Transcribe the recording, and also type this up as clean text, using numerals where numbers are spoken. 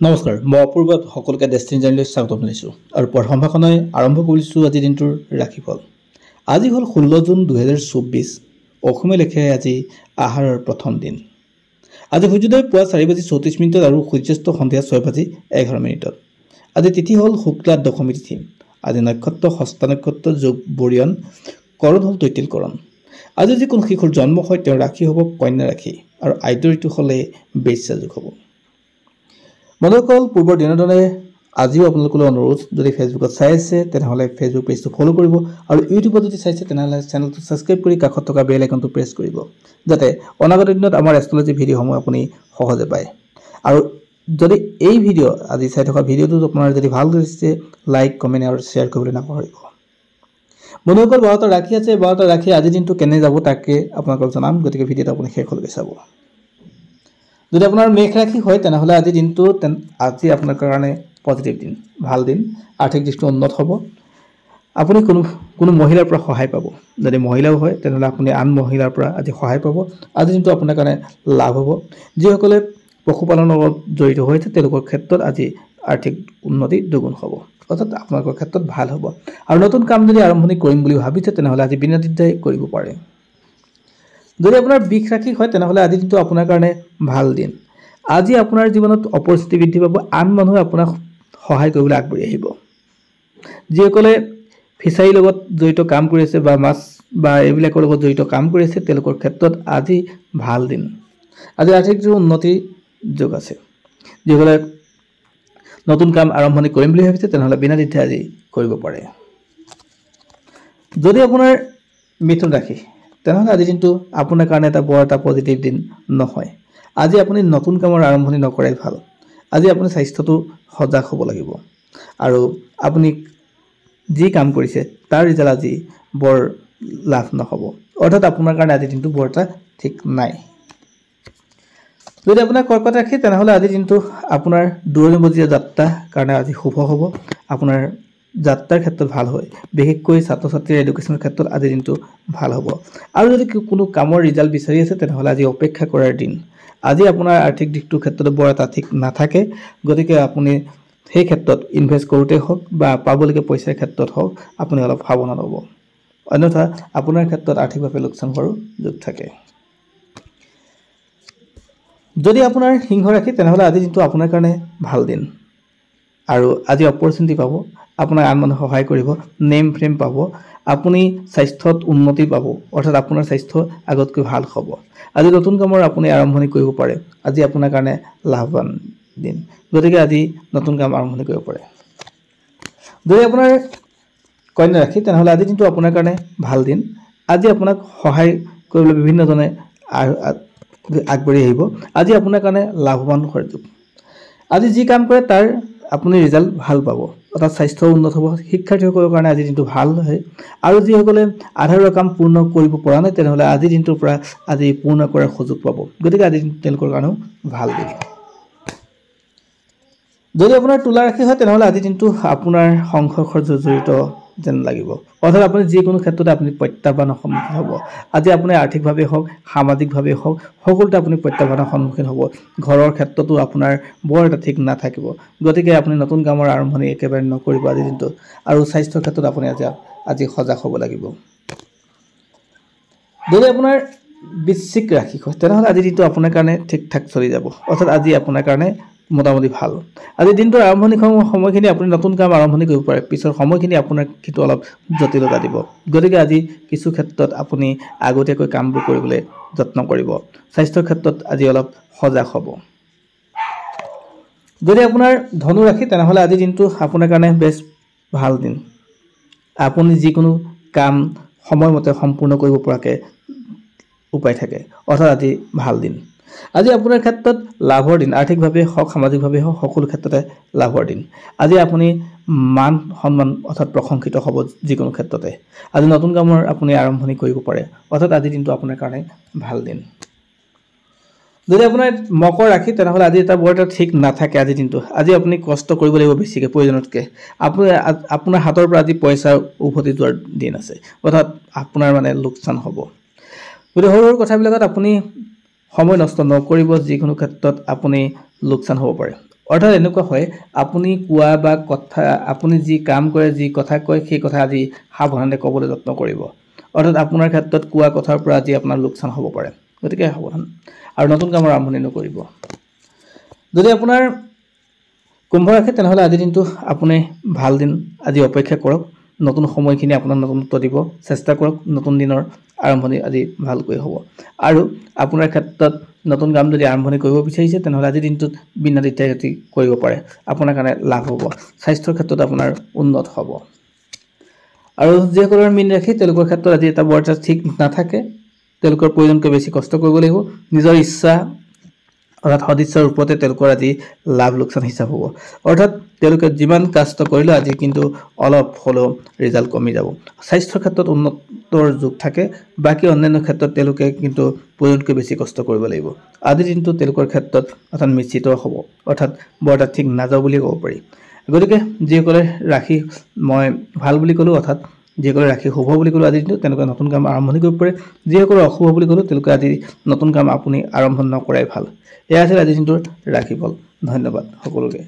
নমস্কাৰ মই অপূৰ্বত সকলোকে ডেষ্টিনি জাৰ্নিলৈ স্বাগতম জনাইছোঁ আৰু সম্ভাষণে আৰম্ভ কৰিছোঁ আজি দিনটোৰ ৰাশিফল। আজি হ'ল 16 জুন 2024 অসমীয়া লেখাৰে আজি আহাৰৰ প্ৰথম দিন। আজি সূৰ্যোদয় পুৱা 4:34 আৰু সূৰ্যাস্ত সন্ধিয়া 6:11। আজি তিথি হ'ল শুক্লা দশমী তিথি। আজি নক্ষত্ৰ হস্তা নক্ষত্ৰ যোগ বৰিয়ন, কৰণ হ'ল তৈতিলকৰণ। আজি যিকোনো শিশুৰ জন্ম হয় তেওঁৰ ৰাশি হ'ব কন্যা ৰাশি আৰু আদ্য ঋতু হ'লে বৈশ্যা যুগ হ'ব। বন্ধুসকল, পূৰ্বৰ দিনৰ দৰে আজিও আপোনালোকলৈ অনুৰোধ, যদি ফেচবুকত চাই আছে তেনেহ'লে ফেচবুক পেজটো ফ'ল' কৰিব আৰু ইউটিউবত যদি চাইছে তেনেহ'লে চেনেলটো ছাবস্ক্ৰাইব কৰি কাষত থকা বেল আইকনটো প্ৰেছ কৰিব, যাতে অনাগত দিনত আমাৰ এষ্ট্ৰলজি ভিডিঅ'সমূহ আপুনি সহজে পায়। আৰু যদি এই ভিডিঅ' আজি চাই থকা ভিডিঅ'টো আপোনাৰ যদি ভাল লাগিছে লাইক কমেণ্ট আৰু শ্বেয়াৰ কৰিবলৈ নাপাহৰিব। বন্ধুসকল, 12টা ৰাশি আছে। 12টা ৰাশি আজিৰ দিনটো কেনে যাব তাকে আপোনালোকক জনাম, গতিকে ভিডিঅ'টো আপুনি শেষলৈকে চাব। যদি আপোনাৰ মেঘ ৰাশি হয় তেনেহ'লে আজিৰ দিনটো আজি আপোনাৰ কাৰণে পজিটিভ দিন, ভাল দিন। আৰ্থিক দিশটো উন্নত হ'ব। আপুনি কোনো মহিলাৰ পৰা সহায় পাব। যদি মহিলাও হয় তেনেহ'লে আপুনি আন মহিলাৰ পৰা আজি সহায় পাব। আজিৰ দিনটো আপোনাৰ কাৰণে লাভ হ'ব। যিসকলে পশুপালনৰ লগত জড়িত হৈছে তেওঁলোকৰ ক্ষেত্ৰত আজি আৰ্থিক উন্নতি দুগুণ হ'ব, অৰ্থাৎ আপোনালোকৰ ক্ষেত্ৰত ভাল হ'ব। আৰু নতুন কাম যদি আৰম্ভণি কৰিম বুলি ভাবিছে তেনেহ'লে আজি বিনা দ্বিধাই কৰিব পাৰে। যদি আপোনাৰ বৃষ ৰাশি হয় তেনেহ'লে আজিৰ দিনটো আপোনাৰ কাৰণে ভাল দিন। আজি আপোনাৰ জীৱনত অপৰচুনিটি বৃদ্ধি পাব। আন মানুহে আপোনাক সহায় কৰিবলৈ আগবাঢ়ি আহিব। যিসকলে ফিচাৰীৰ লগত জড়িত কাম কৰি আছে বা মাছ বা এইবিলাকৰ লগত জড়িত কাম কৰি আছে তেওঁলোকৰ ক্ষেত্ৰত আজি ভাল দিন। আজি আৰ্থিক উন্নতিৰ যোগ আছে। যিসকলে নতুন কাম আৰম্ভণি কৰিম বুলি ভাবিছে তেনেহ'লে বিনা দ্বিধাই আজি কৰিব পাৰে। যদি আপোনাৰ মিথুন ৰাশি তেনেহ'লে আজিৰ দিনটো আপোনাৰ কাৰণে বৰ এটা পজিটিভ দিন নহয়। আজি আপুনি নতুন কামৰ আৰম্ভণি নকৰাই ভাল। আজি আপুনি স্বাস্থ্যটো সজাগ হ'ব লাগিব আৰু আপুনি যি কাম কৰিছে তাৰ ৰিজাল্ট আজি বৰ লাভ নহ'ব, অৰ্থাৎ আপোনাৰ কাৰণে আজিৰ দিনটো বৰ এটা ঠিক নাই। যদি আপোনাৰ কৰ্কট ৰাশি তেনেহ'লে আজিৰ দিনটো আপোনাৰ দূৰণিবতীয়া যাত্ৰা কাৰণে আজি শুভ হ'ব। আপোনাৰ যাত্ৰাৰ ক্ষেত্ৰত ভাল হয়, বিশেষকৈ ছাত্ৰ ছাত্ৰীৰ এডুকেশ্যনৰ ক্ষেত্ৰত আজিৰ দিনটো ভাল হ'ব। আৰু যদি কোনো কামৰ ৰিজাল্ট বিচাৰি আছে তেনেহ'লে আজি অপেক্ষা কৰাৰ দিন। আজি আপোনাৰ আৰ্থিক দিশটোৰ ক্ষেত্ৰত বৰ এটা ঠিক নাথাকে, গতিকে আপুনি সেই ক্ষেত্ৰত ইনভেষ্ট কৰোঁতেই হওক বা পাবলগীয়া পইচাৰ ক্ষেত্ৰত হওক আপুনি অলপ সাৱধান হ'ব, অন্যথা আপোনাৰ ক্ষেত্ৰত আৰ্থিকভাৱে লোকচান হোৱাৰো যোগ থাকে। যদি আপোনাৰ সিংহ ৰাশি তেনেহ'লে আজিৰ দিনটো আপোনাৰ কাৰণে ভাল দিন আৰু আজি অপৰচুনিটি পাব। আপোনাক আন মানুহে সহায় কৰিব, নেম ফ্ৰেম পাব, আপুনি স্বাস্থ্যত উন্নতি পাব, অৰ্থাৎ আপোনাৰ স্বাস্থ্য আগতকৈ ভাল হ'ব। আজি নতুন কামৰ আপুনি আৰম্ভণি কৰিব পাৰে। আজি আপোনাৰ কাৰণে লাভৱান দিন, গতিকে আজি নতুন কাম আৰম্ভণি কৰিব পাৰে। যদি আপোনাৰ কন্যা ৰাশি তেনেহ'লে আজিৰ দিনটো আপোনাৰ কাৰণে ভাল দিন। আজি আপোনাক সহায় কৰিবলৈ বিভিন্নজনে আগবাঢ়ি আহিব। আজি আপোনাৰ কাৰণে লাভৱান হোৱাৰ যোগ। আজি যি কাম কৰে তাৰ আপুনি ৰিজাল্ট ভাল পাব, অৰ্থাৎ স্বাস্থ্য উন্নত হ'ব। শিক্ষাৰ্থীসকলৰ কাৰণে আজিৰ দিনটো ভাল হয়। আৰু যিসকলে আধাৰৰ কাম পূৰ্ণ কৰিব পৰা নাই তেনেহ'লে আজিৰ দিনটোৰ পৰা আজি পূৰ্ণ কৰাৰ সুযোগ পাব, গতিকে আজিৰ দিনটো তেওঁলোকৰ কাৰণেও ভাল দিন। যদি আপোনাৰ তুলা ৰাশি হয় তেনেহ'লে আজিৰ দিনটো আপোনাৰ সংঘৰ্ষৰ জড়িত যেন লাগিব, অৰ্থাৎ আপুনি যিকোনো ক্ষেত্ৰতে আপুনি প্ৰত্যাহ্বানৰ সন্মুখীন হ'ব। আজি আপুনি আৰ্থিকভাৱে হওক সামাজিকভাৱে হওক সকলোতে আপুনি প্ৰত্যাহ্বানৰ সন্মুখীন হ'ব। ঘৰৰ ক্ষেত্ৰতো আপোনাৰ বৰ এটা ঠিক নাথাকিব, গতিকে আপুনি নতুন কামৰ আৰম্ভণি একেবাৰে নকৰিব আজিৰ দিনটো। আৰু স্বাস্থ্যৰ ক্ষেত্ৰত আপুনি আজি সজাগ হ'ব লাগিব। যদি আপোনাৰ বৃশ্চিক ৰাশি হয় তেনেহ'লে আজিৰ দিনটো আপোনাৰ কাৰণে ঠিক ঠাক চলি যাব, অৰ্থাৎ আজি আপোনাৰ কাৰণে মোটামুটি ভাল। আজি দিনটোৰ সময়খিনি আপুনি নতুন কাম আৰম্ভণি কৰিব পাৰে, পিছৰ সময়খিনি আপোনাৰ কিন্তু অলপ জটিলতা দিব, গতিকে আজি কিছু ক্ষেত্ৰত আপুনি আগতীয়াকৈ কামবোৰ কৰিবলৈ যত্ন কৰিব। স্বাস্থ্যৰ ক্ষেত্ৰত আজি অলপ সজাগ হ'ব। যদি আপোনাৰ ধনু ৰাশি তেনেহ'লে আজিৰ দিনটো আপোনাৰ কাৰণে বেছ ভাল দিন। আপুনি যিকোনো কাম সময়মতে সম্পূৰ্ণ কৰিব পৰাকৈ উপায় থাকে, অৰ্থাৎ আজি ভাল দিন। আজি আপোনাৰ ক্ষেত্ৰত লাভৰ দিন, আৰ্থিকভাৱে হওক সামাজিকভাৱে হওক সকলো ক্ষেত্ৰতে লাভৰ দিন। আজি আপুনি মান সন্মান অৰ্থাৎ প্ৰশংসিত হ'ব যিকোনো ক্ষেত্ৰতে। আজি নতুন কামৰ আপুনি আৰম্ভণি কৰিব পাৰে, অৰ্থাৎ আজিৰ দিনটো আপোনাৰ কাৰণে ভাল দিন। যদি আপোনাৰ মকৰ ৰাশি তেনেহ'লে আজি বৰ এটা ঠিক নাথাকে আজিৰ দিনটো। আজি আপুনি কষ্ট কৰিব লাগিব বেছিকৈ প্ৰয়োজনতকৈ। আপোনাৰ হাতৰ পৰা আজি পইচা উভতি যোৱাৰ দিন আছে, অৰ্থাৎ আপোনাৰ মানে লোকচান হ'ব। গতিকে সৰু সৰু কথাবিলাকত আপুনি সময় নষ্ট নকৰিব, যিকোনো ক্ষেত্ৰত আপুনি লোকচান হ'ব পাৰে। অৰ্থাৎ এনেকুৱা হয় আপুনি কোৱা বা কথা আপুনি যি কাম কৰে যি কথা কয় সেই কথা আজি সাৱধানে ক'বলৈ যত্ন কৰিব অৰ্থাৎ আপোনাৰ ক্ষেত্ৰত কোৱা কথাৰ পৰা আজি আপোনাৰ লোকচান হ'ব পাৰে গতিকে সাৱধান আৰু নতুন কামৰ আৰম্ভণি নকৰিব যদি আপোনাৰ কুম্ভ ৰাশি তেনেহ'লে আজিৰ দিনটো আপুনি ভাল দিন আজি অপেক্ষা কৰক নতুন সময়খিনি আপোনাক নতুনত্ব দিব চেষ্টা কৰক নতুন দিনৰ আৰম্ভণি আজি ভালকৈ হ'ব আৰু আপোনাৰ ক্ষেত্ৰত নতুন কাম যদি আৰম্ভণি কৰিব বিচাৰিছে তেনেহ'লে আজিৰ দিনটোত বিনাদিত্যাগতি কৰিব পাৰে আপোনাৰ কাৰণে লাভ হ'ব স্বাস্থ্যৰ ক্ষেত্ৰত আপোনাৰ উন্নত হ'ব আৰু যিসকলৰ মীন ৰাশি তেওঁলোকৰ ক্ষেত্ৰত আজি এটা বৰ এটা ঠিক নাথাকে তেওঁলোকৰ প্ৰয়োজনকৈ বেছি কষ্ট কৰিব লাগিব নিজৰ ইচ্ছা অৰ্থাৎ সদিচ্ছাৰ ওপৰতে তেওঁলোকৰ আজি লাভ লোকচান হিচাপ হ'ব অৰ্থাৎ তেওঁলোকে যিমান কষ্ট কৰিলে আজি কিন্তু অলপ হ'লেও ৰিজাল্ট কমি যাব স্বাস্থ্যৰ ক্ষেত্ৰত উন্নতৰ যোগ থাকে বাকী অন্যান্য ক্ষেত্ৰত তেওঁলোকে কিন্তু প্ৰয়োজনকৈ বেছি কষ্ট কৰিব লাগিব আজিৰ দিনটো তেওঁলোকৰ ক্ষেত্ৰত অৰ্থাৎ মিশ্ৰিত হ'ব অৰ্থাৎ বৰ এটা ঠিক নাযাব বুলি ক'ব পাৰি গতিকে যিসকলে ৰাশি মই ভাল বুলি ক'লোঁ অৰ্থাৎ যিসকলে ৰাশি শুভ বুলি ক'লোঁ আজিৰ দিনটো তেওঁলোকে নতুন কাম আৰম্ভণি কৰিব পাৰে যিসকলে অশুভ বুলি ক'লোঁ তেওঁলোকে আজি নতুন কাম আপুনি আৰম্ভ নকৰাই ভাল এয়া আছিল আজিৰ দিনটোৰ ৰাশিফল ধন্যবাদ সকলোকে